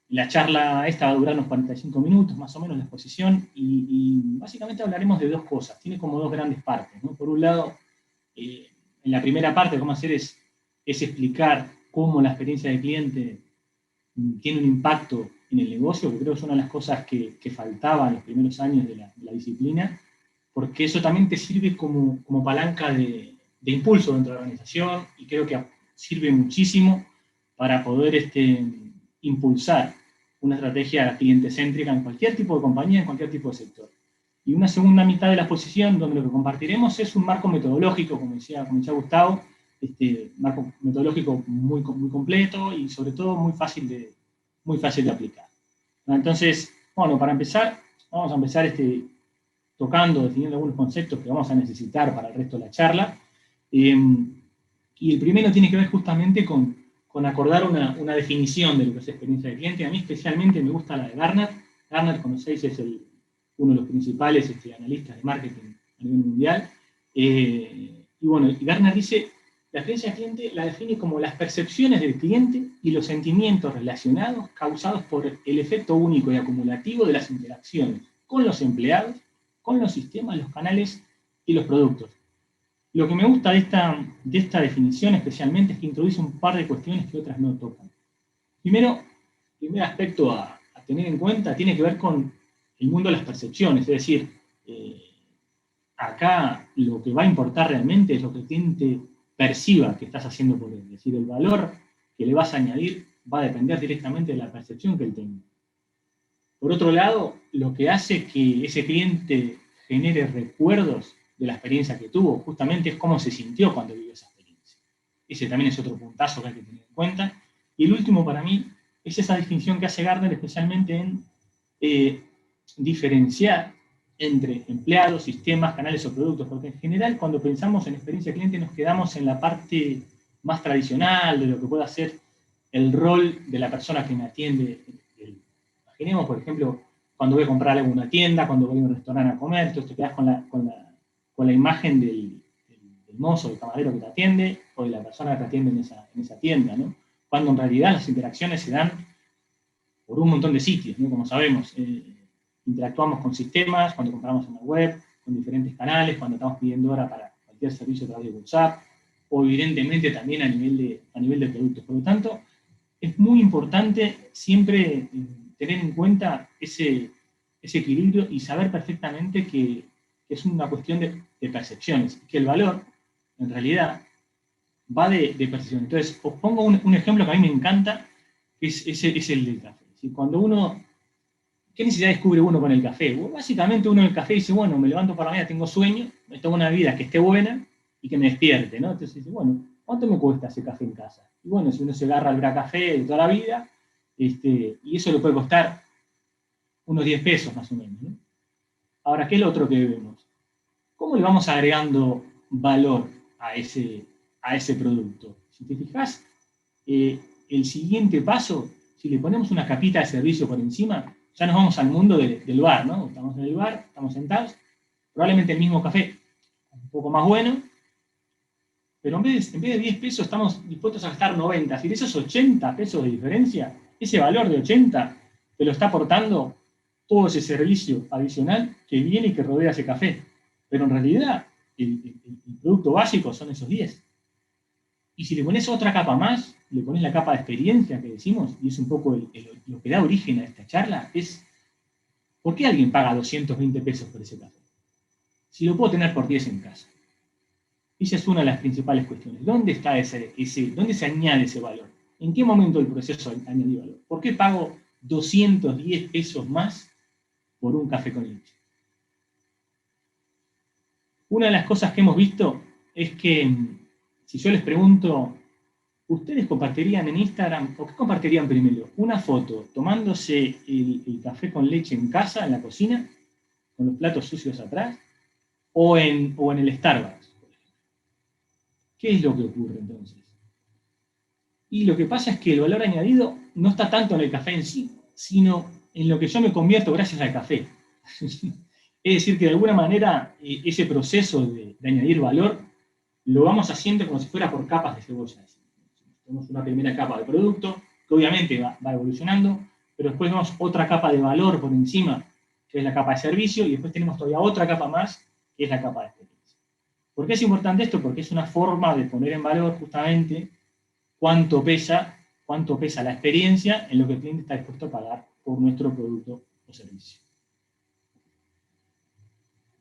La charla esta va a durar unos 45 minutos, más o menos, la exposición, y básicamente hablaremos de dos cosas. Tiene como dos grandes partes, ¿no? Por un lado, en la primera parte, lo que vamos a hacer es explicar cómo la experiencia del cliente tiene un impacto en el negocio, que creo que es una de las cosas que faltaba en los primeros años de la disciplina, porque eso también te sirve como palanca de impulso dentro de la organización, y creo que sirve muchísimo para poder impulsar una estrategia cliente-céntrica en cualquier tipo de compañía, en cualquier tipo de sector. Y una segunda mitad de la exposición, donde lo que compartiremos es un marco metodológico, como decía Gustavo, marco metodológico muy completo y sobre todo muy fácil de aplicar. Entonces, bueno, para empezar, vamos a empezar definiendo algunos conceptos que vamos a necesitar para el resto de la charla. Y el primero tiene que ver justamente con acordar una definición de lo que es experiencia de cliente. A mí especialmente me gusta la de Gartner. Gartner, conocéis, es uno de los principales analistas de marketing a nivel mundial. Y bueno, Gartner dice, la experiencia del cliente la define como las percepciones del cliente y los sentimientos relacionados causados por el efecto único y acumulativo de las interacciones con los empleados, con los sistemas, los canales y los productos. Lo que me gusta de esta definición especialmente es que introduce un par de cuestiones que otras no tocan. Primero, el primer aspecto a tener en cuenta tiene que ver con el mundo de las percepciones, es decir, acá lo que va a importar realmente es lo que el cliente perciba que estás haciendo por él, es decir, el valor que le vas a añadir va a depender directamente de la percepción que él tenga. Por otro lado, lo que hace que ese cliente genere recuerdos de la experiencia que tuvo, justamente es cómo se sintió cuando vivió esa experiencia. Ese también es otro puntazo que hay que tener en cuenta. Y el último para mí es esa distinción que hace Gartner especialmente en diferenciar entre empleados, sistemas, canales o productos, porque en general cuando pensamos en experiencia cliente nos quedamos en la parte más tradicional de lo que puede ser el rol de la persona que me atiende. Imaginemos, por ejemplo, cuando voy a comprar algo en una tienda, cuando voy a un restaurante a comer, entonces te quedas con la imagen del mozo, del camarero que te atiende, o de la persona que te atiende en esa tienda, ¿no? Cuando en realidad las interacciones se dan por un montón de sitios, ¿no? Como sabemos, interactuamos con sistemas, cuando compramos en la web, con diferentes canales, cuando estamos pidiendo hora para cualquier servicio a través de WhatsApp, o evidentemente también a nivel de productos. Por lo tanto, es muy importante siempre tener en cuenta ese equilibrio y saber perfectamente que es una cuestión de percepciones, que el valor, en realidad, va de percepción. Entonces, os pongo un ejemplo que a mí me encanta, que es el del café. Cuando uno, ¿qué necesidad descubre uno con el café? Básicamente uno en el café dice, bueno, me levanto por la mañana, tengo sueño, me tomo una bebida que esté buena y que me despierte, ¿no? Entonces dice, bueno, ¿cuánto me cuesta ese café en casa? Y bueno, si uno se agarra el café de toda la vida, y eso le puede costar unos 10 pesos más o menos, ¿no? Ahora, ¿qué es lo otro que vemos? ¿Cómo le vamos agregando valor a ese producto? Si te fijas, el siguiente paso, si le ponemos una capita de servicio por encima, ya nos vamos al mundo del bar, ¿no? Estamos en el bar, estamos sentados, probablemente el mismo café, un poco más bueno, pero en vez de 10 pesos estamos dispuestos a gastar 90. Si de esos 80 pesos de diferencia, ese valor de 80 te lo está aportando todo ese servicio adicional que viene y que rodea ese café. Pero en realidad, el producto básico son esos 10. Y si le pones otra capa más, le pones la capa de experiencia que decimos, y es un poco lo que da origen a esta charla, es ¿por qué alguien paga 220 pesos por ese café? Si lo puedo tener por 10 en casa. Esa es una de las principales cuestiones. ¿Dónde está dónde se añade ese valor? ¿En qué momento del proceso añadí valor? ¿Por qué pago 210 pesos más por un café con leche? Una de las cosas que hemos visto es que si yo les pregunto, ¿ustedes compartirían en Instagram, o qué compartirían primero? ¿Una foto tomándose el café con leche en casa, en la cocina, con los platos sucios atrás, o en el Starbucks? ¿Qué es lo que ocurre entonces? Y lo que pasa es que el valor añadido no está tanto en el café en sí, sino en lo que yo me convierto gracias al café. Es decir, que de alguna manera ese proceso de añadir valor lo vamos haciendo como si fuera por capas de cebolla. Tenemos una primera capa de producto, que obviamente va evolucionando, pero después vemos otra capa de valor por encima, que es la capa de servicio, y después tenemos todavía otra capa más, que es la capa de experiencia. ¿Por qué es importante esto? Porque es una forma de poner en valor justamente cuánto pesa la experiencia en lo que el cliente está dispuesto a pagar por nuestro producto o servicio.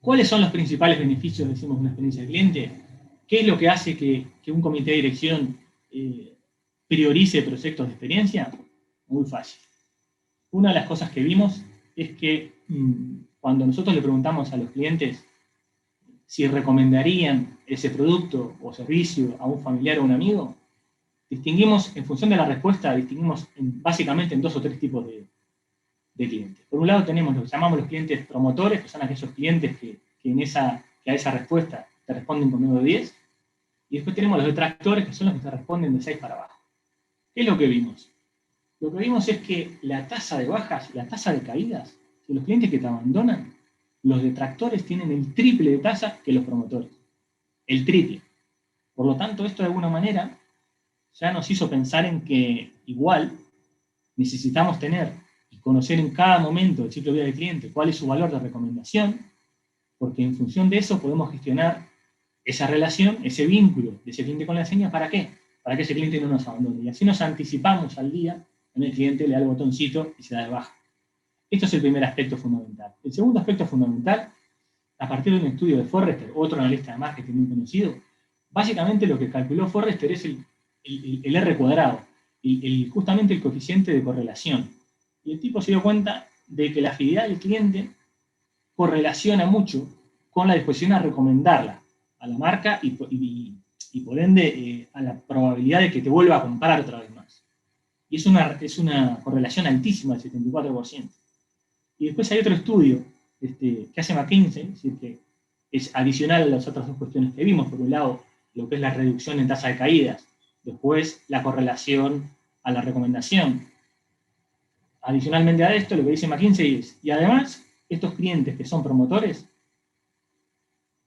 ¿Cuáles son los principales beneficios, decimos, de una experiencia de cliente? ¿Qué es lo que hace que un comité de dirección priorice proyectos de experiencia? Muy fácil. Una de las cosas que vimos es que cuando nosotros le preguntamos a los clientes si recomendarían ese producto o servicio a un familiar o un amigo, distinguimos, en función de la respuesta, distinguimos básicamente en 2 o 3 tipos de clientes. Por un lado tenemos lo que llamamos los clientes promotores, que son aquellos clientes que a esa respuesta te responden con 9 o 10, y después tenemos los detractores, que son los que te responden de 6 para abajo. ¿Qué es lo que vimos? Lo que vimos es que la tasa de bajas, la tasa de caídas, de los clientes que te abandonan, los detractores tienen el triple de tasa que los promotores. El triple. Por lo tanto, esto de alguna manera ya nos hizo pensar en que igual necesitamos tener y conocer en cada momento del ciclo de vida del cliente cuál es su valor de recomendación, porque en función de eso podemos gestionar esa relación, ese vínculo de ese cliente con la seña. ¿Para qué? Para que ese cliente no nos abandone. Y así nos anticipamos al día, en el cliente le da el botoncito y se da de baja. Esto es el primer aspecto fundamental. El segundo aspecto fundamental, a partir de un estudio de Forrester, otro analista de marketing muy conocido, básicamente lo que calculó Forrester es el R cuadrado, justamente el coeficiente de correlación. Y el tipo se dio cuenta de que la fidelidad del cliente correlaciona mucho con la disposición a recomendarla a la marca y por ende a la probabilidad de que te vuelva a comprar otra vez más. Y es una correlación altísima, del 74%. Y después hay otro estudio que hace McKinsey, es decir, que es adicional a las otras 2 cuestiones que vimos. Por un lado, lo que es la reducción en tasa de caídas, después la correlación a la recomendación. Adicionalmente a esto, lo que dice McKinsey es, y además, estos clientes que son promotores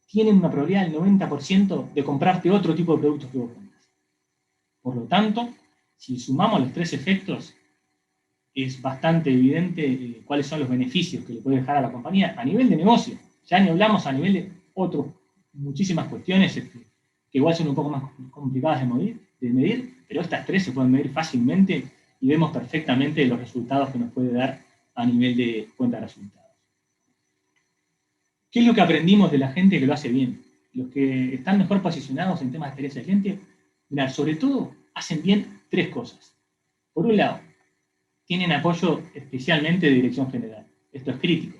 tienen una probabilidad del 90% de comprarte otro tipo de productos que vos vendas. Por lo tanto, si sumamos los 3 efectos, es bastante evidente cuáles son los beneficios que le puede dejar a la compañía a nivel de negocio. Ya ni hablamos a nivel de muchísimas cuestiones que igual son un poco más complicadas de medir, pero estas 3 se pueden medir fácilmente y vemos perfectamente los resultados que nos puede dar a nivel de cuenta de resultados. ¿Qué es lo que aprendimos de la gente que lo hace bien? Los que están mejor posicionados en temas de experiencia de cliente, mirá, sobre todo hacen bien 3 cosas. Por un lado, tienen apoyo especialmente de dirección general. Esto es crítico.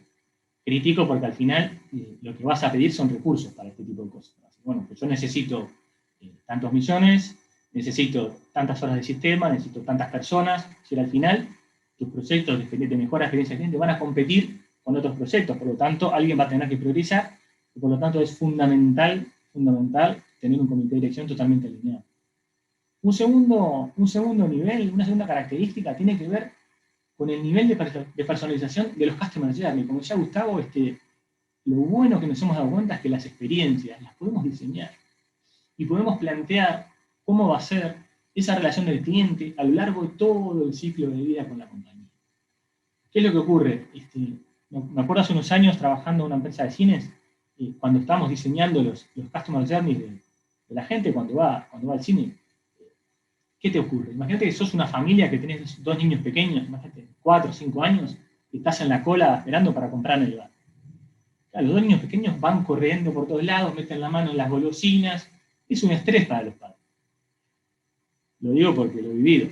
Crítico porque al final lo que vas a pedir son recursos para este tipo de cosas. Bueno, pues yo necesito tantos millones, necesito tantas horas de sistema, necesito tantas personas. Si al final tus proyectos de mejora de experiencia de cliente van a competir con otros proyectos, por lo tanto alguien va a tener que priorizar, y por lo tanto es fundamental tener un comité de dirección totalmente alineado. Un segundo nivel, una segunda característica tiene que ver con el nivel de personalización de los Customer Journey. Como decía Gustavo, lo bueno que nos hemos dado cuenta es que las experiencias las podemos diseñar y podemos plantear cómo va a ser esa relación del cliente a lo largo de todo el ciclo de vida con la compañía. ¿Qué es lo que ocurre? Me acuerdo hace unos años trabajando en una empresa de cines, cuando estábamos diseñando los Customer Journey de la gente cuando va al cine. ¿Qué te ocurre? Imagínate que sos una familia que tenés 2 niños pequeños, imagínate, 4 o 5 años, y estás en la cola esperando para comprar en el bar. Claro, los 2 niños pequeños van corriendo por todos lados, meten la mano en las golosinas, es un estrés para los padres. Lo digo porque lo he vivido.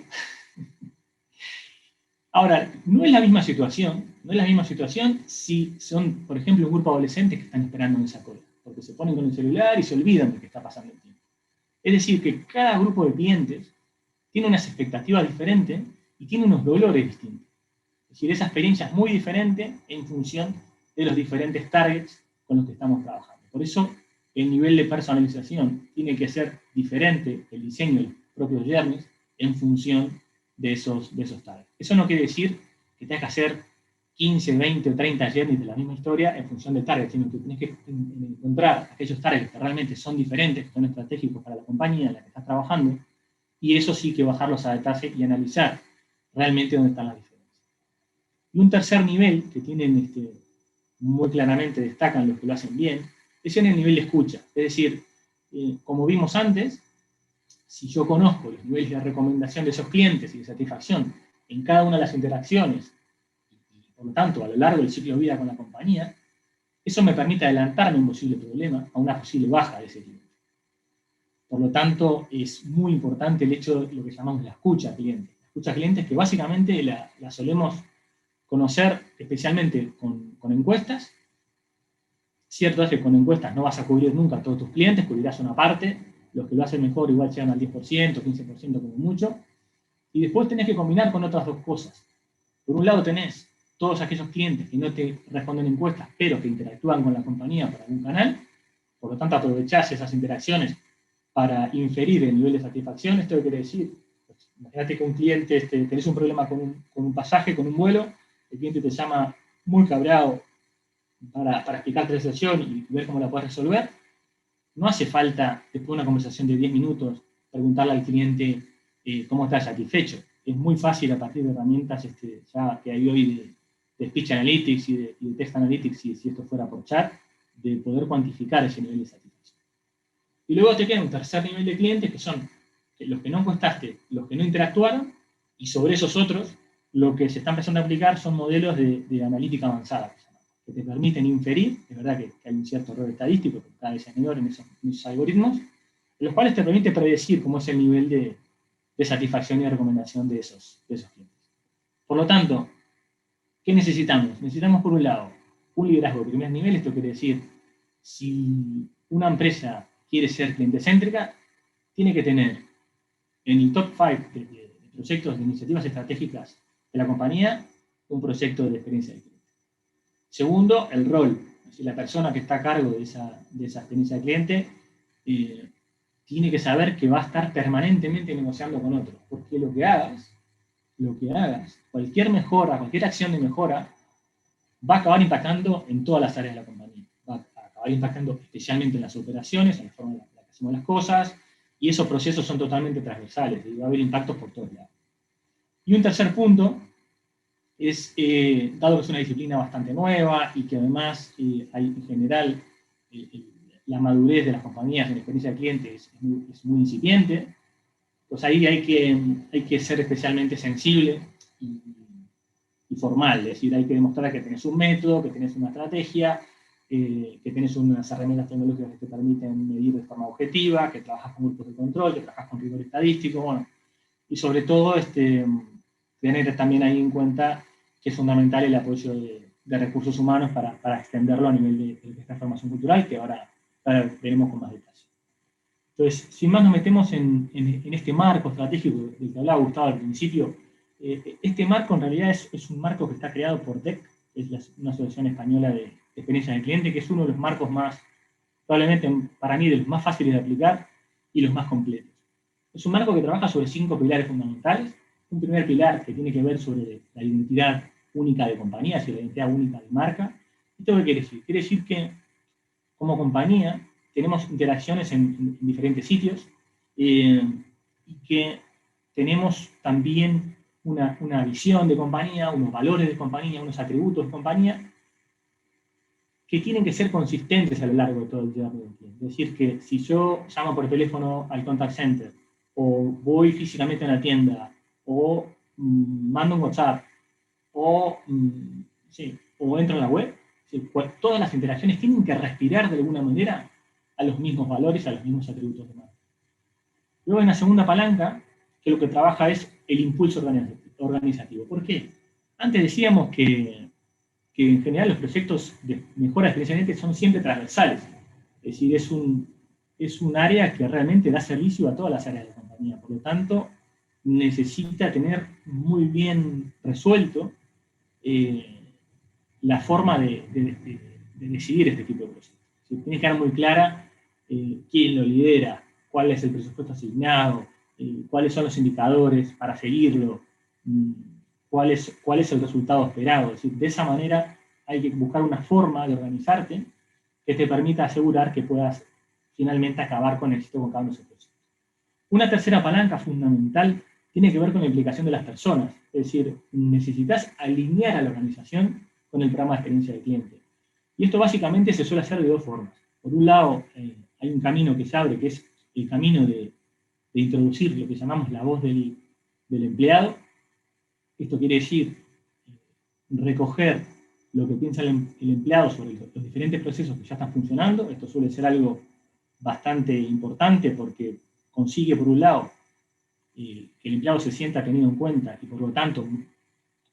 Ahora, no es la misma situación si son, por ejemplo, un grupo de adolescentes que están esperando en esa cola, porque se ponen con el celular y se olvidan de que está pasando el tiempo. Es decir, que cada grupo de clientes tiene unas expectativas diferentes y tiene unos dolores distintos. Es decir, esa experiencia es muy diferente en función de los diferentes targets con los que estamos trabajando. Por eso, el nivel de personalización tiene que ser diferente, el diseño de los propios journeys, en función de esos targets. Eso no quiere decir que tengas que hacer 15, 20 o 30 journeys de la misma historia en función de targets, sino que tienes que encontrar aquellos targets que realmente son diferentes, que son estratégicos para la compañía en la que estás trabajando, y eso sí que bajarlos a detalle y analizar realmente dónde están las diferencias. Y un tercer nivel, que tienen muy claramente, destacan los que lo hacen bien, es en el nivel de escucha. Es decir, como vimos antes, si yo conozco los niveles de recomendación de esos clientes y de satisfacción en cada una de las interacciones, y por lo tanto a lo largo del ciclo de vida con la compañía, eso me permite adelantarme a un posible problema, a una posible baja de ese cliente. Por lo tanto, es muy importante el hecho de lo que llamamos la escucha al cliente. La escucha al cliente es que básicamente la solemos conocer especialmente con encuestas. Cierto es que con encuestas no vas a cubrir nunca a todos tus clientes, cubrirás una parte, los que lo hacen mejor igual llegan al 10%, 15% como mucho, y después tenés que combinar con otras dos cosas. Por un lado tenés todos aquellos clientes que no te responden encuestas, pero que interactúan con la compañía por algún canal, por lo tanto aprovechás esas interacciones para inferir el nivel de satisfacción. ¿Esto qué quiere decir? Pues, imagínate que un cliente, tenés un problema con un pasaje, con un vuelo, el cliente te llama muy cabreado para explicarte la situación y ver cómo la puedes resolver. No hace falta, después de una conversación de 10 minutos, preguntarle al cliente cómo está satisfecho. Es muy fácil a partir de herramientas ya que hay hoy de Speech Analytics y de Text Analytics, si esto fuera por chat, de poder cuantificar ese nivel de satisfacción. Y luego te queda un tercer nivel de clientes, que son los que no encuestaste, los que no interactuaron, y sobre esos otros, lo que se está empezando a aplicar son modelos de analítica avanzada, que te permiten inferir, es verdad que hay un cierto error estadístico, que cada vez es menor en esos algoritmos, los cuales te permiten predecir cómo es el nivel de satisfacción y de recomendación de esos clientes. Por lo tanto, ¿qué necesitamos? Necesitamos, por un lado, un liderazgo de primer nivel. Esto quiere decir, si una empresa quiere ser cliente-céntrica, tiene que tener en el top 5 de proyectos, de iniciativas estratégicas de la compañía, un proyecto de experiencia de cliente. Segundo, el rol. Es decir, la persona que está a cargo de esa experiencia de cliente tiene que saber que va a estar permanentemente negociando con otros, porque lo que hagas, cualquier mejora, cualquier acción de mejora, va a acabar impactando en todas las áreas de la compañía. Va a acabar impactando especialmente en las operaciones, en la forma en la que hacemos las cosas, y esos procesos son totalmente transversales, y va a haber impactos por todos lados. Y un tercer punto es, dado que es una disciplina bastante nueva y que además hay en general la madurez de las compañías en experiencia de cliente es muy incipiente, pues ahí hay que ser especialmente sensible y formal, es decir, hay que demostrar que tenés un método, que tenés una estrategia, que tenés unas herramientas tecnológicas que te permiten medir de forma objetiva, que trabajas con grupos de control, que trabajas con rigor estadístico, bueno, y sobre todo tener también ahí en cuenta que es fundamental el apoyo de recursos humanos para extenderlo a nivel de esta formación cultural, que ahora veremos con más detalle. Entonces, sin más nos metemos en este marco estratégico del que hablaba Gustavo al principio. Este marco en realidad es un marco que está creado por DEC, es una asociación española de experiencia del cliente, que es uno de los marcos más, probablemente para mí, de los más fáciles de aplicar y los más completos. Es un marco que trabaja sobre 5 pilares fundamentales. Un primer pilar que tiene que ver sobre la identidad única de compañías y la identidad única de marca. ¿Esto qué quiere decir? Quiere decir que como compañía tenemos interacciones en diferentes sitios y que tenemos también una visión de compañía, unos valores de compañía, unos atributos de compañía que tienen que ser consistentes a lo largo de todo el journey del cliente. Es decir, que si yo llamo por teléfono al contact center, o voy físicamente a la tienda, o mando un WhatsApp, o entro en la web, todas las interacciones tienen que respirar de alguna manera a los mismos valores, a los mismos atributos de marca. Luego en la segunda palanca, que lo que trabaja es el impulso organizativo. ¿Por qué? Antes decíamos que en general los proyectos de mejora de experiencia del cliente son siempre transversales. Es decir, es un área que realmente da servicio a todas las áreas de la compañía. Por lo tanto, necesita tener muy bien resuelto la forma de decidir este tipo de proyectos. Tiene que quedar muy clara quién lo lidera, cuál es el presupuesto asignado, cuáles son los indicadores para seguirlo, cuál es el resultado esperado. Es decir, de esa manera hay que buscar una forma de organizarte que te permita asegurar que puedas finalmente acabar con éxito con cada uno de esos proyectos. Una tercera palanca fundamental tiene que ver con la implicación de las personas. Es decir, necesitas alinear a la organización con el programa de experiencia del cliente. Y esto básicamente se suele hacer de dos formas. Por un lado, hay un camino que se abre, que es el camino de introducir lo que llamamos la voz del empleado. Esto quiere decir recoger lo que piensa el empleado sobre los diferentes procesos que ya están funcionando. Esto suele ser algo bastante importante porque consigue, por un lado, que el empleado se sienta tenido en cuenta y, por lo tanto,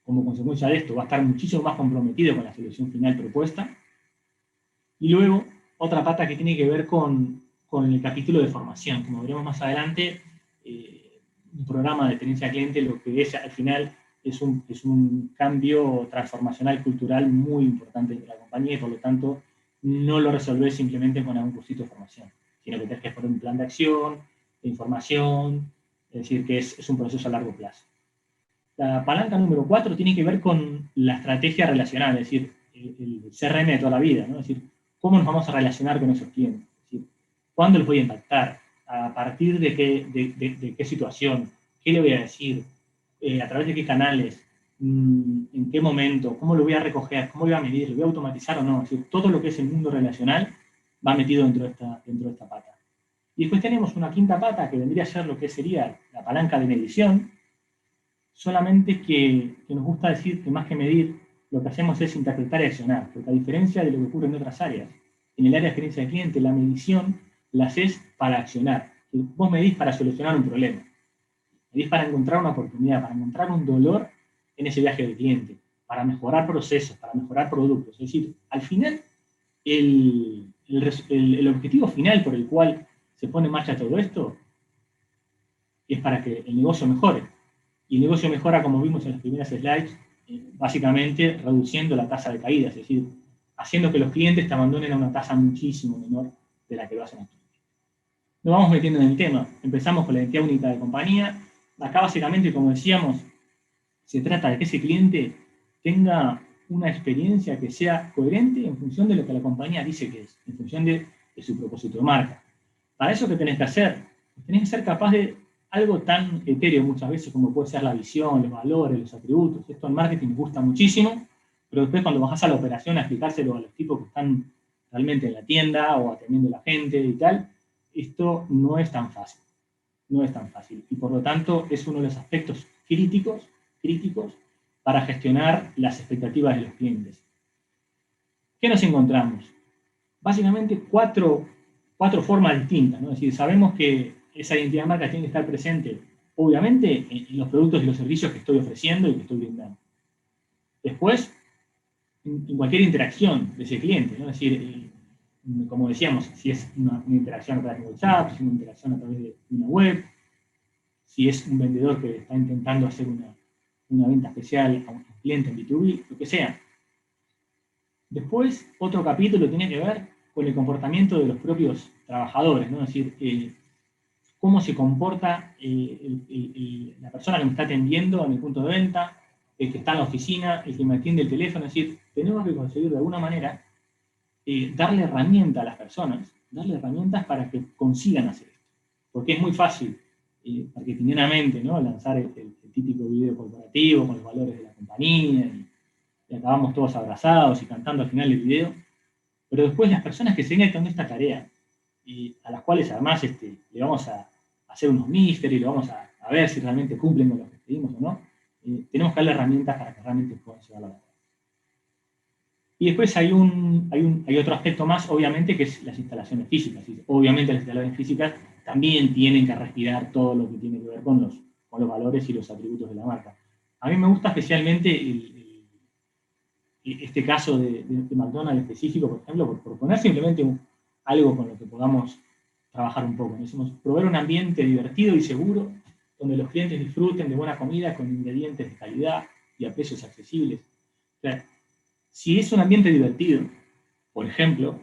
como consecuencia de esto, va a estar muchísimo más comprometido con la solución final propuesta. Y luego, otra pata que tiene que ver con el capítulo de formación. Como veremos más adelante, un programa de experiencia de cliente lo que es, al final, es un cambio transformacional cultural muy importante de la compañía y, por lo tanto, no lo resolvés simplemente con algún cursito de formación, sino que tenés que poner un plan de acción, de información, es decir, que es un proceso a largo plazo. La palanca número 4 tiene que ver con la estrategia relacional, es decir, el CRM de toda la vida, ¿no? Es decir, cómo nos vamos a relacionar con esos clientes, es decir, cuándo los voy a impactar, a partir de qué situación, qué le voy a decir, a través de qué canales, en qué momento, cómo lo voy a recoger, cómo lo voy a medir, lo voy a automatizar o no. Es decir, todo lo que es el mundo relacional va metido dentro de esta pata. Y después tenemos una quinta pata que vendría a ser lo que sería la palanca de medición, solamente que nos gusta decir que más que medir, lo que hacemos es interpretar y accionar, porque a diferencia de lo que ocurre en otras áreas, en el área de experiencia del cliente, la medición la haces para accionar. Vos medís para solucionar un problema. Medís para encontrar una oportunidad, para encontrar un dolor en ese viaje del cliente, para mejorar procesos, para mejorar productos. Es decir, al final, el objetivo final por el cual se pone en marcha todo esto es para que el negocio mejore. Y el negocio mejora, como vimos en las primeras slides, básicamente reduciendo la tasa de caída, es decir, haciendo que los clientes te abandonen a una tasa muchísimo menor de la que lo hacen actualmente. Nos vamos metiendo en el tema. Empezamos con la identidad única de compañía. Acá básicamente, como decíamos, se trata de que ese cliente tenga una experiencia que sea coherente en función de lo que la compañía dice que es, en función de su propósito de marca. Para eso, ¿qué tenés que hacer? Tenés que ser capaz de algo tan etéreo muchas veces como puede ser la visión, los valores, los atributos. Esto en marketing me gusta muchísimo, pero después cuando bajás a la operación a explicárselo a los tipos que están realmente en la tienda o atendiendo a la gente y tal, esto no es tan fácil. No es tan fácil. Y por lo tanto es uno de los aspectos críticos para gestionar las expectativas de los clientes. ¿Qué nos encontramos? Básicamente cuatro formas distintas, ¿no? Es decir, sabemos que esa identidad de marca tiene que estar presente, obviamente, en los productos y los servicios que estoy ofreciendo y que estoy brindando. Después, en cualquier interacción de ese cliente, ¿no? Es decir, como decíamos, si es una interacción a través de WhatsApp, si es una interacción a través de una web, si es un vendedor que está intentando hacer una venta especial a un cliente en B2B, lo que sea. Después, otro capítulo tiene que ver con el comportamiento de los propios trabajadores, ¿no? Es decir, cómo se comporta la persona que me está atendiendo en el punto de venta, el que está en la oficina, el que me atiende el teléfono. Es decir, tenemos que conseguir de alguna manera darle herramientas a las personas, darle herramientas para que consigan hacer esto. Porque es muy fácil, marketingianamente, ¿no? Lanzar el típico video corporativo con los valores de la compañía y acabamos todos abrazados y cantando al final del video. Pero después las personas que se encargan de esta tarea, y a las cuales además le vamos a hacer unos mystery, lo vamos a ver si realmente cumplen con lo que pedimos o no, tenemos que darle herramientas para que realmente puedan llevarlo a la verdad. Y después hay otro aspecto más, obviamente, que es las instalaciones físicas. Obviamente las instalaciones físicas también tienen que respirar todo lo que tiene que ver con los valores y los atributos de la marca. A mí me gusta especialmente este caso de McDonald's específico, por ejemplo, por poner simplemente algo con lo que podamos trabajar un poco. Decimos, proveer un ambiente divertido y seguro, donde los clientes disfruten de buena comida con ingredientes de calidad y a precios accesibles. O sea, si es un ambiente divertido, por ejemplo,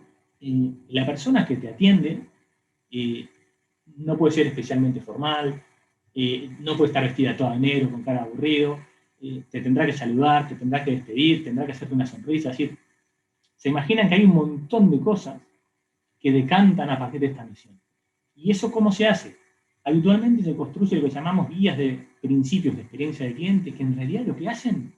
la persona que te atiende no puede ser especialmente formal, no puede estar vestida toda de negro, con cara aburrido, te tendrá que saludar, te tendrá que despedir, tendrá que hacerte una sonrisa. Es decir, se imaginan que hay un montón de cosas que decantan a partir de esta misión. ¿Y eso cómo se hace? habitualmente se construye lo que llamamos guías de principios de experiencia de cliente, que en realidad lo que hacen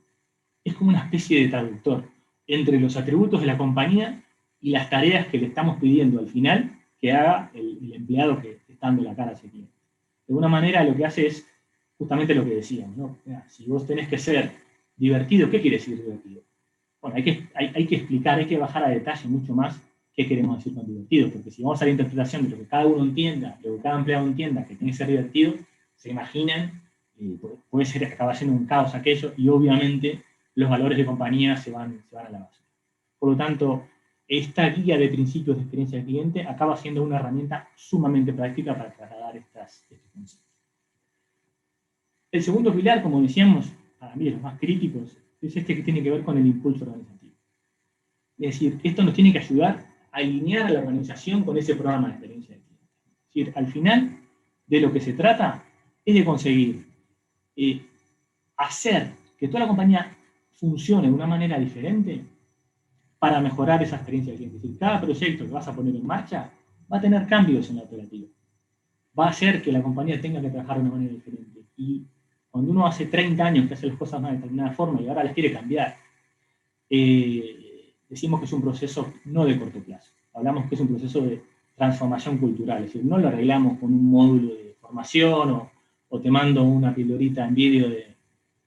es como una especie de traductor entre los atributos de la compañía y las tareas que le estamos pidiendo al final que haga el empleado que está dando la cara a ese cliente. De alguna manera lo que hace es justamente lo que decíamos, ¿no? Si vos tenés que ser divertido, ¿qué quiere decir divertido? Bueno, hay que explicar, hay que bajar a detalle mucho más qué queremos decir con divertido, porque si vamos a la interpretación de lo que cada uno entienda, lo que cada empleado entienda que tiene que ser divertido, se imaginan, puede ser que acaba siendo un caos aquello, y obviamente los valores de compañía se van a la base. Por lo tanto, esta guía de principios de experiencia del cliente acaba siendo una herramienta sumamente práctica para trasladar estos conceptos. El segundo pilar, como decíamos, para mí de los más críticos, es este que tiene que ver con el impulso organizativo. Es decir, esto nos tiene que ayudar a alinear a la organización con ese programa de experiencia del cliente. Es decir, al final, de lo que se trata es de conseguir hacer que toda la compañía funcione de una manera diferente para mejorar esa experiencia del cliente. Es decir, cada proyecto que vas a poner en marcha va a tener cambios en la operativa. Va a hacer que la compañía tenga que trabajar de una manera diferente. Y cuando uno hace 30 años que hace las cosas de una determinada forma y ahora las quiere cambiar, decimos que es un proceso no de corto plazo. Hablamos que es un proceso de transformación cultural. Es decir, no lo arreglamos con un módulo de formación o te mando una pildorita en vídeo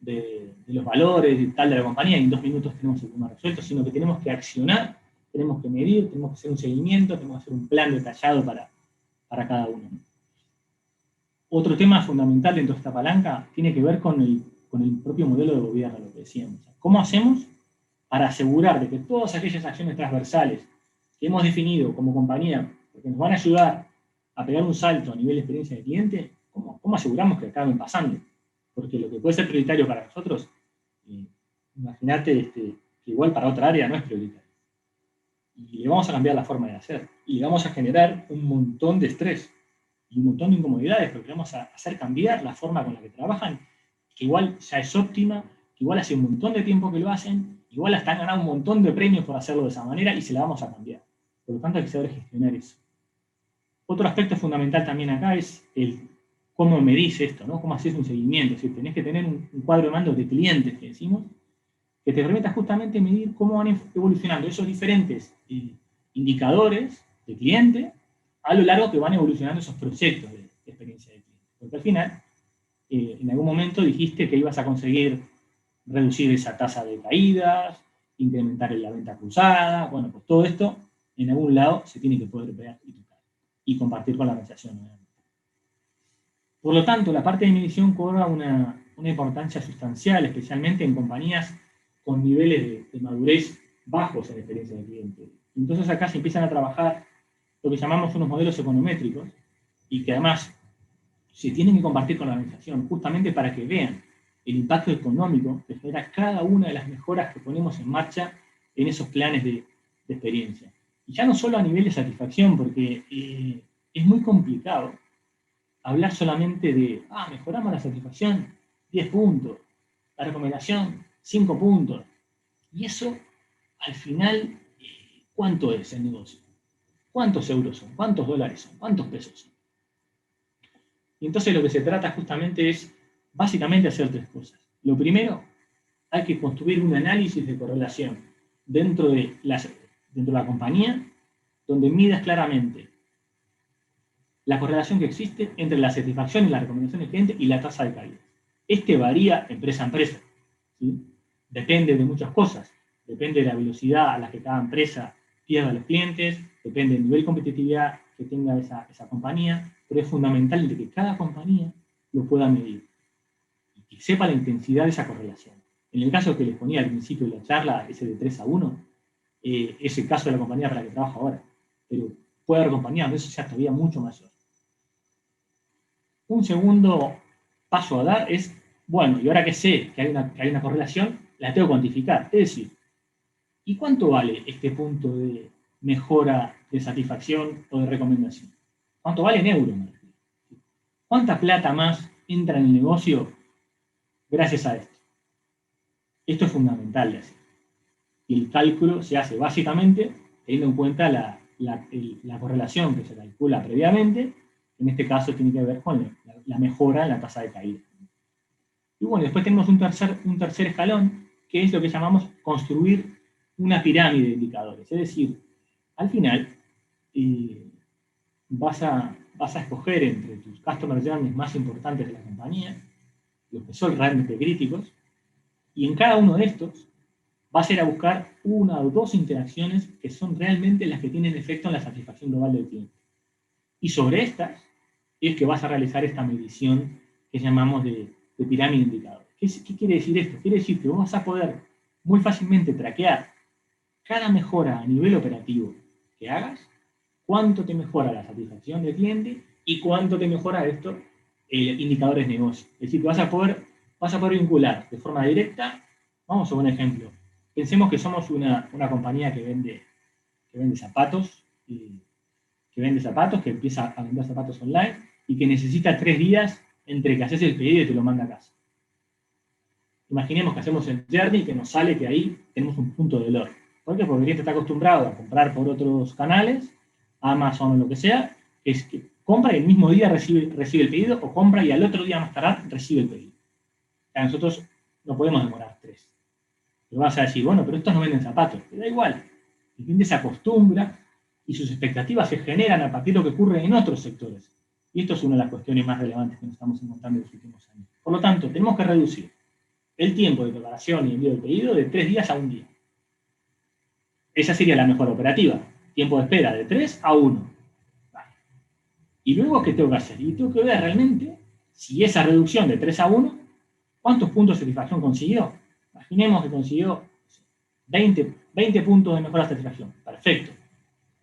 de los valores y tal de la compañía y en 2 minutos tenemos el tema resuelto, sino que tenemos que accionar, tenemos que medir, tenemos que hacer un seguimiento, tenemos que hacer un plan detallado para cada uno. Otro tema fundamental dentro de esta palanca tiene que ver con el propio modelo de gobierno, lo que decíamos. ¿Cómo hacemos para asegurar de que todas aquellas acciones transversales que hemos definido como compañía, porque nos van a ayudar a pegar un salto a nivel de experiencia de cliente, ¿cómo aseguramos que acaben pasando? Porque lo que puede ser prioritario para nosotros, imagínate que igual para otra área no es prioritario. Y le vamos a cambiar la forma de hacer. Y le vamos a generar un montón de estrés y un montón de incomodidades, porque le vamos a hacer cambiar la forma con la que trabajan, que igual ya es óptima, que igual hace un montón de tiempo que lo hacen, igual hasta han ganado un montón de premios por hacerlo de esa manera y se la vamos a cambiar. Por lo tanto, hay que saber gestionar eso. Otro aspecto fundamental también acá es cómo medís esto, ¿no? Cómo haces un seguimiento. Es decir, tenés que tener un cuadro de mando de clientes, que decimos, que te permita justamente medir cómo van evolucionando esos diferentes indicadores de cliente a lo largo que van evolucionando esos proyectos de experiencia de cliente. Porque al final, en algún momento dijiste que ibas a conseguir reducir esa tasa de caídas, incrementar la venta cruzada, bueno, pues todo esto en algún lado se tiene que poder ver y tocar y compartir con la organización. Por lo tanto, la parte de medición cobra una importancia sustancial, especialmente en compañías con niveles de madurez bajos en la experiencia del cliente. Entonces acá se empiezan a trabajar lo que llamamos unos modelos econométricos y que además se tienen que compartir con la organización justamente para que vean el impacto económico que genera cada una de las mejoras que ponemos en marcha en esos planes de experiencia. Y ya no solo a nivel de satisfacción, porque es muy complicado hablar solamente de, mejoramos la satisfacción, 10 puntos, la recomendación, 5 puntos. Y eso, al final, ¿cuánto es el negocio? ¿Cuántos euros son? ¿Cuántos dólares son? ¿Cuántos pesos son? Y entonces lo que se trata justamente es, básicamente, hacer 3 cosas. Lo primero, hay que construir un análisis de correlación dentro de la compañía, donde midas claramente la correlación que existe entre la satisfacción y la recomendación del cliente y la tasa de caída. Este varía empresa a empresa, ¿sí? Depende de muchas cosas. Depende de la velocidad a la que cada empresa pierda a los clientes, depende del nivel de competitividad que tenga esa compañía, pero es fundamental de que cada compañía lo pueda medir y que sepa la intensidad de esa correlación. En el caso que les ponía al principio de la charla, ese de 3-1, es el caso de la compañía para la que trabajo ahora, pero puede haber compañías donde eso sea todavía mucho mayor. Un segundo paso a dar es, bueno, y ahora que sé que hay una correlación, la tengo que cuantificar. Es decir, ¿y cuánto vale este punto de mejora de satisfacción o de recomendación? ¿Cuánto vale en euros? ¿Cuánta plata más entra en el negocio gracias a esto? Esto es fundamental de hacer. Y el cálculo se hace básicamente teniendo en cuenta la correlación que se calcula previamente En este caso tiene que ver con la mejora en la tasa de caída. Y bueno, después tenemos un tercer escalón, que es lo que llamamos construir una pirámide de indicadores. Es decir, al final vas a escoger entre tus customer journeys más importantes de la compañía, los que son realmente críticos, y en cada uno de estos vas a ir a buscar una o dos interacciones que son realmente las que tienen efecto en la satisfacción global del cliente. Y sobre estas es que vas a realizar esta medición que llamamos de pirámide de indicadores. ¿Qué quiere decir esto? Quiere decir que vos vas a poder muy fácilmente traquear cada mejora a nivel operativo que hagas, cuánto te mejora la satisfacción del cliente y cuánto te mejora esto indicadores de negocio. Es decir, que vas a poder vincular de forma directa. Vamos a un ejemplo. Pensemos que somos una compañía que vende zapatos, que empieza a vender zapatos online y que necesita 3 días entre que haces el pedido y te lo manda a casa. Imaginemos que hacemos el journey y que nos sale que ahí tenemos un punto de dolor. ¿Por qué? Porque el cliente está acostumbrado a comprar por otros canales, Amazon o lo que sea, es que compra y el mismo día recibe el pedido, o compra y al otro día más tarde recibe el pedido. O sea, nosotros no podemos demorar 3. Pero vas a decir, bueno, pero estos no venden zapatos. Te da igual. El cliente se acostumbra y sus expectativas se generan a partir de lo que ocurre en otros sectores. Y esto es una de las cuestiones más relevantes que nos estamos encontrando en los últimos años. Por lo tanto, tenemos que reducir el tiempo de preparación y envío del pedido de 3 días a 1 día. Esa sería la mejor operativa. Tiempo de espera de 3 a 1. Vale. Y luego, ¿qué tengo que hacer? Y tengo que ver realmente si esa reducción de 3 a 1, ¿cuántos puntos de satisfacción consiguió? Imaginemos que consiguió 20 puntos de mejora de satisfacción. Perfecto.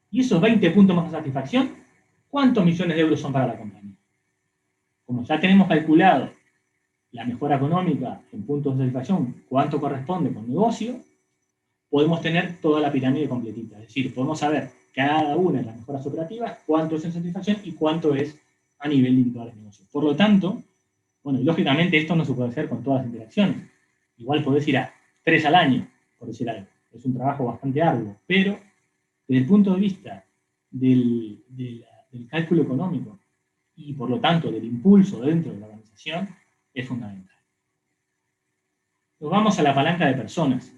Y esos 20 puntos más de satisfacción, ¿cuántos millones de euros son para la compañía? Como ya tenemos calculado la mejora económica en puntos de satisfacción, cuánto corresponde con negocio, podemos tener toda la pirámide completita. Es decir, podemos saber cada una de las mejoras operativas, cuánto es en satisfacción y cuánto es a nivel de indicadores de negocio. Por lo tanto, bueno, y lógicamente esto no se puede hacer con todas las interacciones. Igual podés ir a 3 al año, por decir algo. Es un trabajo bastante arduo, pero desde el punto de vista del cálculo económico y por lo tanto del impulso dentro de la organización, es fundamental. Nos vamos a la palanca de personas.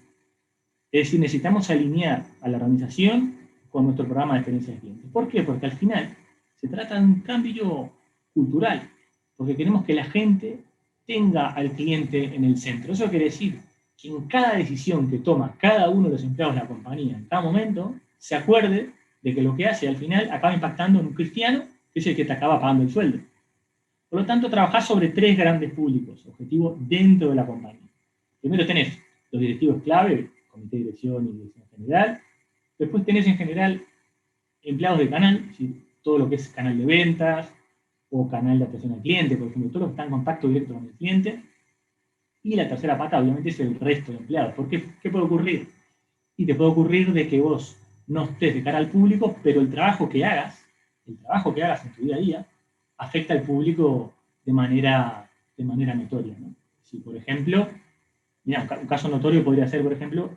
Es decir, necesitamos alinear a la organización con nuestro programa de experiencia de cliente. ¿Por qué? Porque al final se trata de un cambio cultural, porque queremos que la gente tenga al cliente en el centro. Eso quiere decir que en cada decisión que toma cada uno de los empleados de la compañía en cada momento, se acuerde de que lo que hace al final acaba impactando en un cristiano, que es el que te acaba pagando el sueldo. Por lo tanto, trabajar sobre 3 grandes públicos objetivos dentro de la compañía. Primero tenés los directivos clave, comité de dirección y dirección general. Después tenés en general empleados de canal, es decir, todo lo que es canal de ventas o canal de atención al cliente, por ejemplo, todo lo que está en contacto directo con el cliente. Y la tercera pata, obviamente, es el resto de empleados. ¿Por qué? ¿Qué puede ocurrir? Y te puede ocurrir de que vos no estés de cara al público, pero el trabajo que hagas en tu día a día, afecta al público de manera notoria, ¿no? Si, por ejemplo, mira, un caso notorio podría ser, por ejemplo,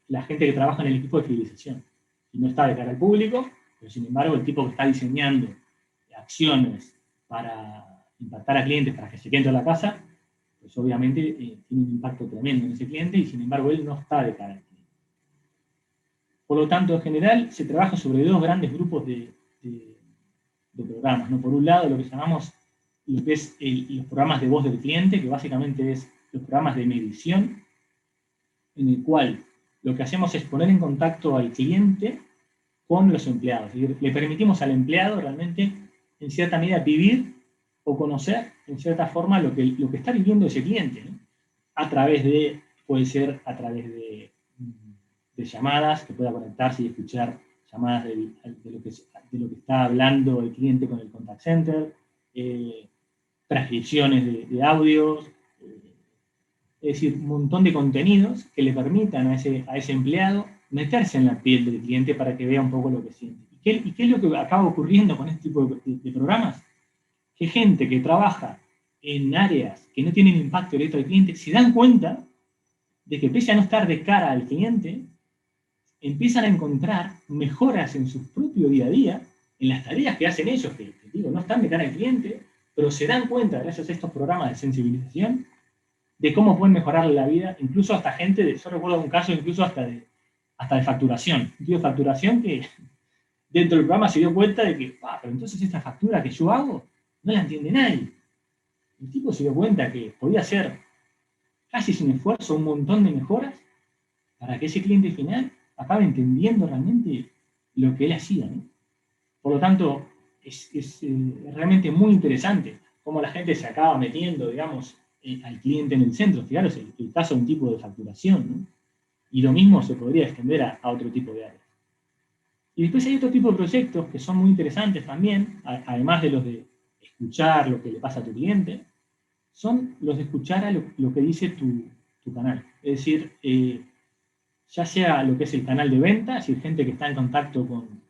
la gente que trabaja en el equipo de fidelización. Si no está de cara al público, pero sin embargo el tipo que está diseñando acciones para impactar a clientes para que se queden en la casa, pues obviamente tiene un impacto tremendo en ese cliente y sin embargo él no está de cara al cliente. Por lo tanto, en general, se trabaja sobre 2 grandes grupos de programas, ¿no? Por un lado, lo que llamamos los programas de voz del cliente, que básicamente es los programas de medición, en el cual lo que hacemos es poner en contacto al cliente con los empleados. Es decir, le permitimos al empleado realmente, en cierta medida, vivir o conocer, en cierta forma, lo que está viviendo ese cliente, ¿no? Puede ser a través de llamadas, que pueda conectarse y escuchar llamadas de lo que está hablando el cliente con el contact center, transcripciones de audios, es decir, un montón de contenidos que le permitan a ese empleado meterse en la piel del cliente para que vea un poco lo que siente. ¿Y qué es lo que acaba ocurriendo con este tipo de programas? Que gente que trabaja en áreas que no tienen impacto directo al cliente se dan cuenta de que pese a no estar de cara al cliente, empiezan a encontrar mejoras en su propio día a día, en las tareas que hacen ellos, que digo, no están de cara al cliente, pero se dan cuenta, gracias a estos programas de sensibilización, de cómo pueden mejorar la vida, incluso hasta gente, yo recuerdo un caso incluso hasta de facturación, un tío de facturación que dentro del programa se dio cuenta de que, pero entonces esta factura que yo hago, no la entiende nadie. El tipo se dio cuenta que podía hacer casi sin esfuerzo un montón de mejoras para que ese cliente final acabe entendiendo realmente lo que él hacía, ¿no? Por lo tanto, es realmente muy interesante cómo la gente se acaba metiendo, digamos, al cliente en el centro. Fijaros el caso de un tipo de facturación, ¿no? Y lo mismo se podría extender a otro tipo de áreas. Y después hay otro tipo de proyectos que son muy interesantes también, además de los de escuchar lo que le pasa a tu cliente, son los de escuchar a lo que dice tu canal. Es decir, ya sea lo que es el canal de venta, es decir, gente que está en contacto con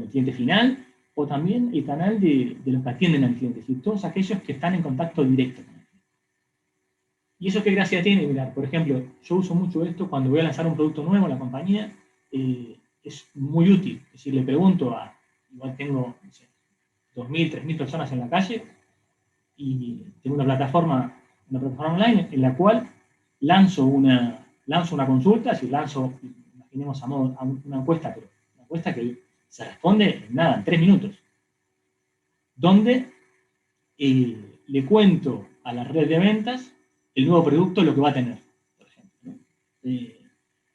el cliente final, o también el canal de los que atienden al cliente, es decir, todos aquellos que están en contacto directo con el cliente. ¿Y eso qué gracia tiene? Mirá, por ejemplo, yo uso mucho esto cuando voy a lanzar un producto nuevo en la compañía, es muy útil. Es decir, le pregunto igual tengo, no sé, 2.000, 3.000 personas en la calle, y tengo una plataforma online en la cual lanzo una consulta, si lanzo, imaginemos a una encuesta, pero una encuesta que se responde en nada, en 3 minutos, donde le cuento a la red de ventas el nuevo producto, lo que va a tener, por ejemplo, ¿no?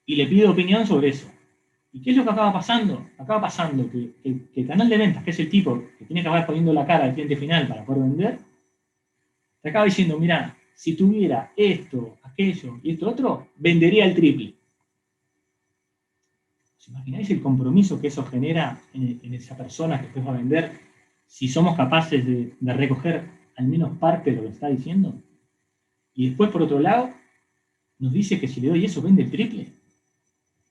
Y le pido opinión sobre eso. ¿Y qué es lo que acaba pasando? Acaba pasando que el canal de ventas, que es el tipo que tiene que acabar poniendo la cara al cliente final para poder vender, te acaba diciendo, mira, si tuviera esto, aquello y esto otro, vendería el triple. ¿Os imagináis el compromiso que eso genera en esa persona que después va a vender? Si somos capaces de recoger al menos parte de lo que está diciendo. Y después, por otro lado, nos dice que si le doy eso, vende el triple.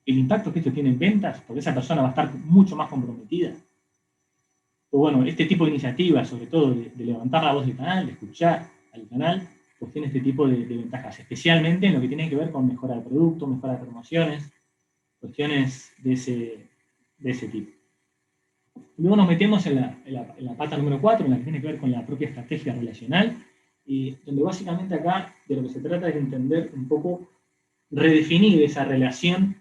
El impacto que esto tiene en ventas, porque esa persona va a estar mucho más comprometida. O bueno, este tipo de iniciativas, sobre todo de levantar la voz del canal, de escuchar al canal, pues tiene este tipo de ventajas, especialmente en lo que tiene que ver con mejora de producto, mejora de promociones, cuestiones de ese tipo. Luego nos metemos en la pata número 4, en la que tiene que ver con la propia estrategia relacional, donde básicamente acá de lo que se trata es de entender un poco, redefinir esa relación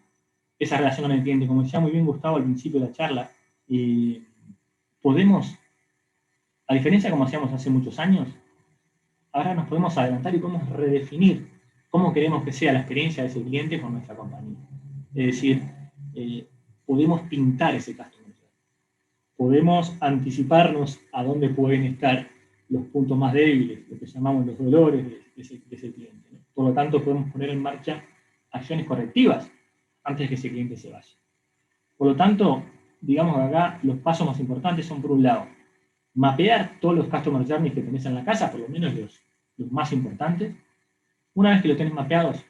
con el cliente. Como decía muy bien Gustavo al principio de la charla, podemos, a diferencia de como hacíamos hace muchos años, ahora nos podemos adelantar y podemos redefinir cómo queremos que sea la experiencia de ese cliente con nuestra compañía. Es decir, podemos pintar ese customer journey. Podemos anticiparnos a dónde pueden estar los puntos más débiles, lo que llamamos los dolores de ese cliente, ¿no? Por lo tanto, podemos poner en marcha acciones correctivas antes de que ese cliente se vaya. Por lo tanto, digamos que acá los pasos más importantes son, por un lado, mapear todos los customer journeys que tenés en la casa, por lo menos los más importantes. Una vez que los tenés mapeados,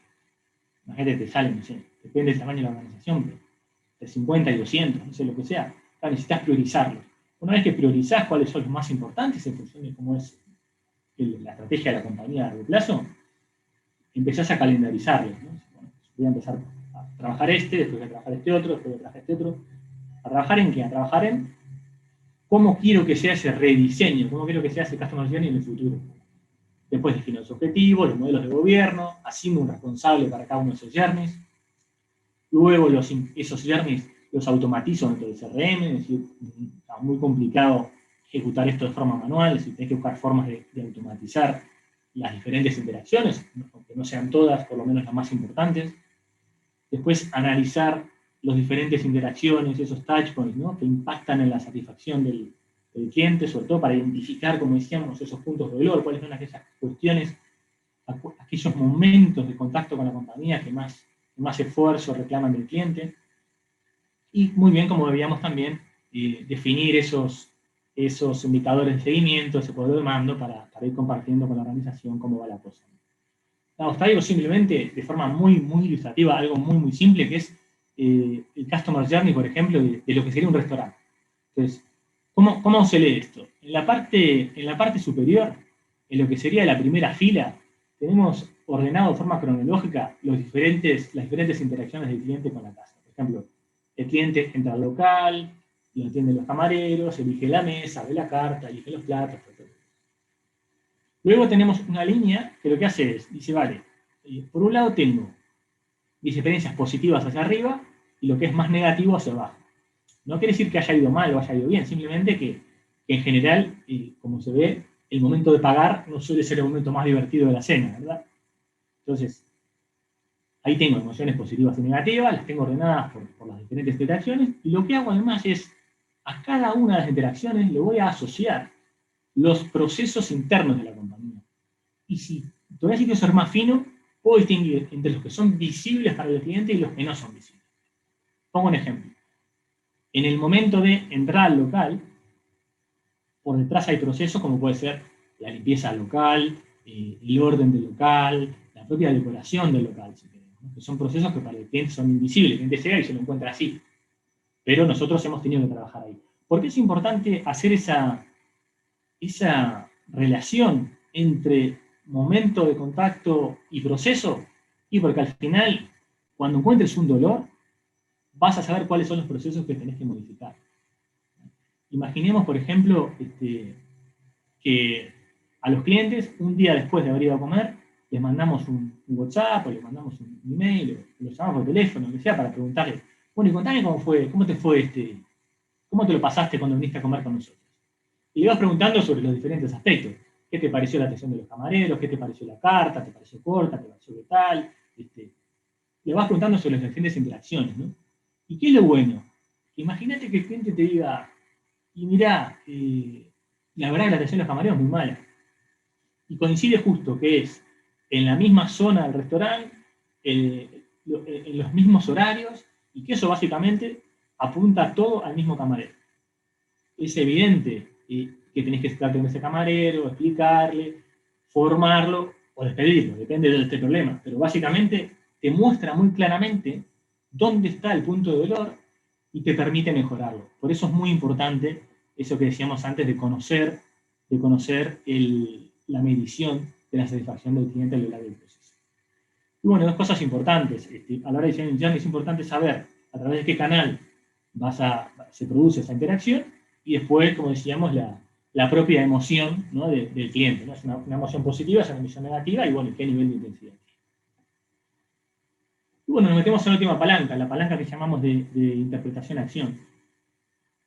la gente te sale, no sé, depende del tamaño de la organización, pero de 50 y 200, no sé, lo que sea, necesitas priorizarlos. Una vez que priorizás cuáles son los más importantes en función de cómo es la estrategia de la compañía a largo plazo, empezás a calendarizarlos, ¿no? Bueno, voy a empezar a trabajar después voy a trabajar después voy a trabajar este otro. ¿A trabajar en qué? A trabajar en cómo quiero que sea ese rediseño, cómo quiero que sea ese customer journey en el futuro. Después defino los objetivos, los modelos de gobierno, asigno un responsable para cada uno de esos journeys. Luego esos journeys los automatizo dentro del CRM, es decir, es muy complicado ejecutar esto de forma manual, es decir, tenés que buscar formas de automatizar las diferentes interacciones, aunque no sean todas, por lo menos las más importantes. Después analizar las diferentes interacciones, esos touchpoints, ¿no?, que impactan en la satisfacción del cliente, sobre todo para identificar, como decíamos, esos puntos de dolor, cuáles son aquellas cuestiones, aquellos momentos de contacto con la compañía que más esfuerzo reclaman del cliente. Y muy bien, como veíamos también, definir esos indicadores de seguimiento, ese poder de mando para ir compartiendo con la organización cómo va la cosa. Os traigo simplemente, de forma muy, muy ilustrativa, algo muy, muy simple, que es el Customer Journey, por ejemplo, de lo que sería un restaurante. Entonces, ¿cómo se lee esto? En la parte superior, en lo que sería la primera fila, tenemos ordenado de forma cronológica las diferentes interacciones del cliente con la casa. Por ejemplo, el cliente entra al local, lo atienden los camareros, elige la mesa, ve la carta, elige los platos, etc. Luego tenemos una línea que lo que hace es, dice, vale, por un lado tengo mis experiencias positivas hacia arriba y lo que es más negativo hacia abajo. No quiere decir que haya ido mal o haya ido bien, simplemente que en general, como se ve, el momento de pagar no suele ser el momento más divertido de la cena, ¿verdad? Entonces, ahí tengo emociones positivas y negativas, las tengo ordenadas por las diferentes interacciones, y lo que hago además es, a cada una de las interacciones le voy a asociar los procesos internos de la compañía. Y si todavía quiero ser más fino, puedo distinguir entre los que son visibles para el cliente y los que no son visibles. Pongo un ejemplo. En el momento de entrar al local, por detrás hay procesos como puede ser la limpieza local, el orden del local, la propia decoración del local, si queremos, ¿no? Que son procesos que para el cliente son invisibles. El cliente llega y se lo encuentra así. Pero nosotros hemos tenido que trabajar ahí. ¿Por qué es importante hacer esa relación entre momento de contacto y proceso? Y porque al final, cuando encuentres un dolor, vas a saber cuáles son los procesos que tenés que modificar. Imaginemos, por ejemplo, que a los clientes, un día después de haber ido a comer, les mandamos un WhatsApp, o les mandamos un email, o los llamamos por teléfono, lo que sea, para preguntarles, bueno, y contame cómo te fue cómo te lo pasaste cuando viniste a comer con nosotros. Y le vas preguntando sobre los diferentes aspectos. ¿Qué te pareció la atención de los camareros? ¿Qué te pareció la carta? ¿Te pareció corta? ¿Te pareció qué tal? Le vas preguntando sobre las diferentes interacciones, ¿no? ¿Y qué es lo bueno? Imagínate que el cliente te diga, y mirá, la verdad que la atención de los camareros es muy mala. Y coincide justo que es en la misma zona del restaurante, en los mismos horarios, y que eso básicamente apunta todo al mismo camarero. Es evidente que tenés que estar con ese camarero, explicarle, formarlo o despedirlo, depende de este problema. Pero básicamente te muestra muy claramente dónde está el punto de dolor y te permite mejorarlo. Por eso es muy importante eso que decíamos antes de conocer la medición de la satisfacción del cliente a lo largo del proceso. Y bueno, dos cosas importantes. A la hora de diseñar es importante saber a través de qué canal se produce esa interacción y después, como decíamos, la propia emoción, ¿no? del cliente, ¿no? Es una emoción positiva, es una emoción negativa y bueno, qué nivel de intensidad. Y bueno, nos metemos en la última palanca, la palanca que llamamos de interpretación-acción.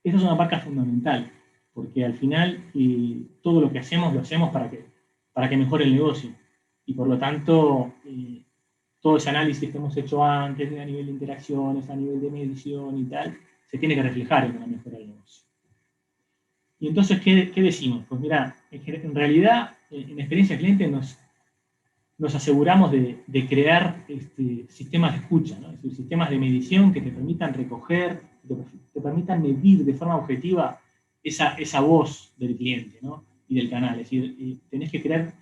Esa es una palanca fundamental, porque al final todo lo que hacemos lo hacemos para que mejore el negocio. Y por lo tanto, todo ese análisis que hemos hecho antes, a nivel de interacciones, a nivel de medición y tal, se tiene que reflejar en una mejora del negocio. Y entonces, ¿qué decimos? Pues mira, en realidad, en experiencia cliente nos aseguramos de crear sistemas de escucha, ¿no? Es decir, sistemas de medición que te permitan recoger, te permitan medir de forma objetiva esa voz del cliente, ¿no? Y del canal. Es decir, tenés que crear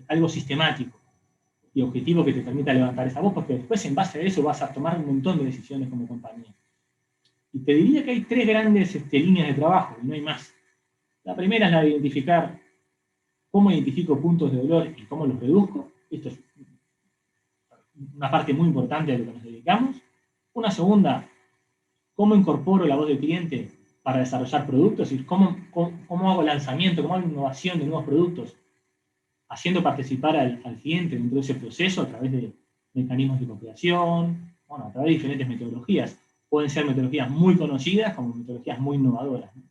algo sistemático y objetivo que te permita levantar esa voz, porque después en base a eso vas a tomar un montón de decisiones como compañía. Y te diría que hay tres grandes líneas de trabajo, y no hay más. La primera es la de identificar cómo identifico puntos de dolor y cómo los reduzco. Esto es una parte muy importante de lo que nos dedicamos. Una segunda, cómo incorporo la voz del cliente para desarrollar productos, es decir, cómo hago lanzamiento, cómo hago innovación de nuevos productos, haciendo participar al cliente dentro de ese proceso a través de mecanismos de co-creación, bueno, a través de diferentes metodologías. Pueden ser metodologías muy conocidas como metodologías muy innovadoras, ¿no?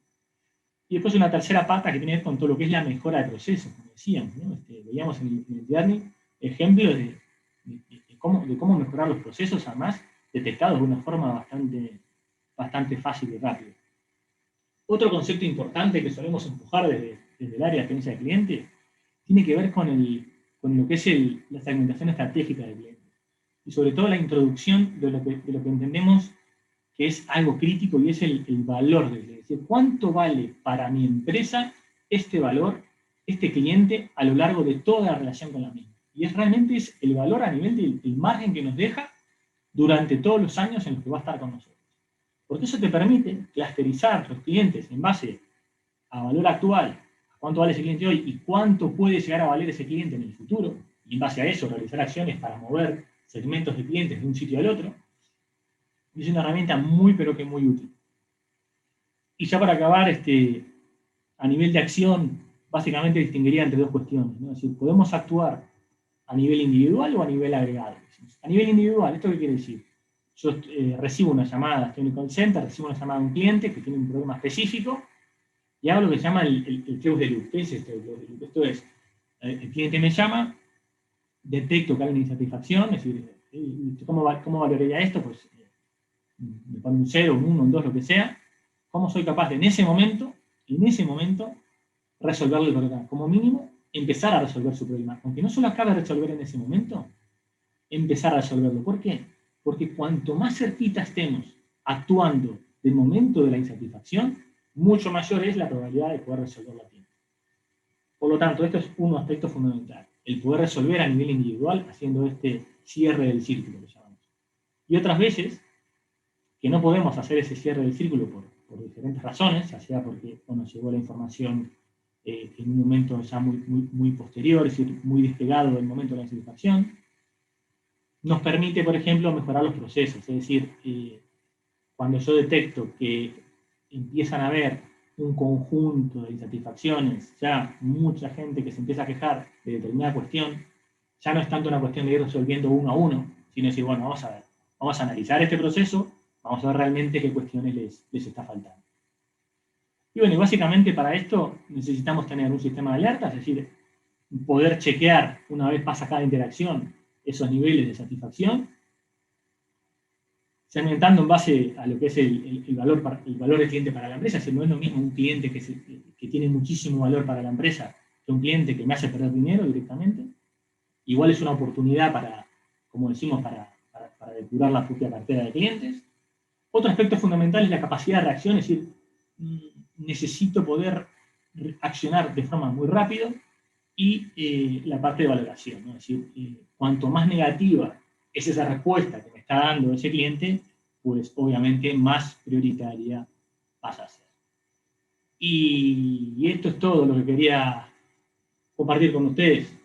Y después una tercera pata que tiene que ver con todo lo que es la mejora de procesos, como decíamos, ¿no? Veíamos en el learning ejemplos de cómo mejorar los procesos, además detectados de una forma bastante fácil y rápida. Otro concepto importante que solemos empujar desde el área de experiencia del cliente tiene que ver con lo que es la segmentación estratégica del cliente. Y sobre todo la introducción de lo que entendemos que es algo crítico y es el valor del cliente. Es decir, ¿cuánto vale para mi empresa este valor, este cliente, a lo largo de toda la relación con la misma? Y realmente es el valor a nivel del margen que nos deja durante todos los años en los que va a estar con nosotros. Porque eso te permite clusterizar los clientes en base a valor actual, a cuánto vale ese cliente hoy y cuánto puede llegar a valer ese cliente en el futuro, y en base a eso realizar acciones para mover segmentos de clientes de un sitio al otro. Es una herramienta muy, pero que muy útil. Y ya para acabar, a nivel de acción, básicamente distinguiría entre dos cuestiones, ¿no? Es decir, podemos actuar a nivel individual o a nivel agregado. A nivel individual, ¿esto qué quiere decir? Yo recibo una llamada, estoy en el call center, recibo una llamada de un cliente que tiene un problema específico y hago lo que se llama el close de loop. ¿Qué es esto? Esto es, el cliente me llama, detecto que hay una insatisfacción, es decir, ¿cómo valoraría esto? Pues me pone un 0, un 1, un 2, lo que sea. ¿Cómo soy capaz de, en ese momento, resolverle el problema? Como mínimo, empezar a resolver su problema. Aunque no solo acabe de resolver en ese momento, empezar a resolverlo. ¿Por qué? Porque cuanto más cerquita estemos actuando del momento de la insatisfacción, mucho mayor es la probabilidad de poder resolverlo a tiempo. Por lo tanto, esto es un aspecto fundamental. El poder resolver a nivel individual haciendo este cierre del círculo que llamamos. Y otras veces, que no podemos hacer ese cierre del círculo por diferentes razones, ya sea porque nos llegó la información en un momento ya muy posterior, es decir, muy despegado del momento de la insatisfacción, nos permite, por ejemplo, mejorar los procesos. Es decir, cuando yo detecto que empiezan a haber un conjunto de insatisfacciones, ya mucha gente que se empieza a quejar de determinada cuestión, ya no es tanto una cuestión de ir resolviendo uno a uno, sino decir, bueno, vamos a analizar este proceso, vamos a ver realmente qué cuestiones les está faltando. Y bueno, y básicamente para esto necesitamos tener un sistema de alertas, es decir, poder chequear una vez pasa cada interacción esos niveles de satisfacción, segmentando en base a lo que es el valor del cliente para la empresa. Si no es lo mismo un cliente que tiene muchísimo valor para la empresa que un cliente que me hace perder dinero directamente. Igual es una oportunidad para, como decimos, para depurar la propia cartera de clientes. Otro aspecto fundamental es la capacidad de reacción, es decir, necesito poder accionar de forma muy rápida, y la parte de valoración, ¿no? Es decir, cuanto más negativa es esa respuesta que me está dando ese cliente, pues obviamente más prioritaria pasa a ser. Y esto es todo lo que quería compartir con ustedes.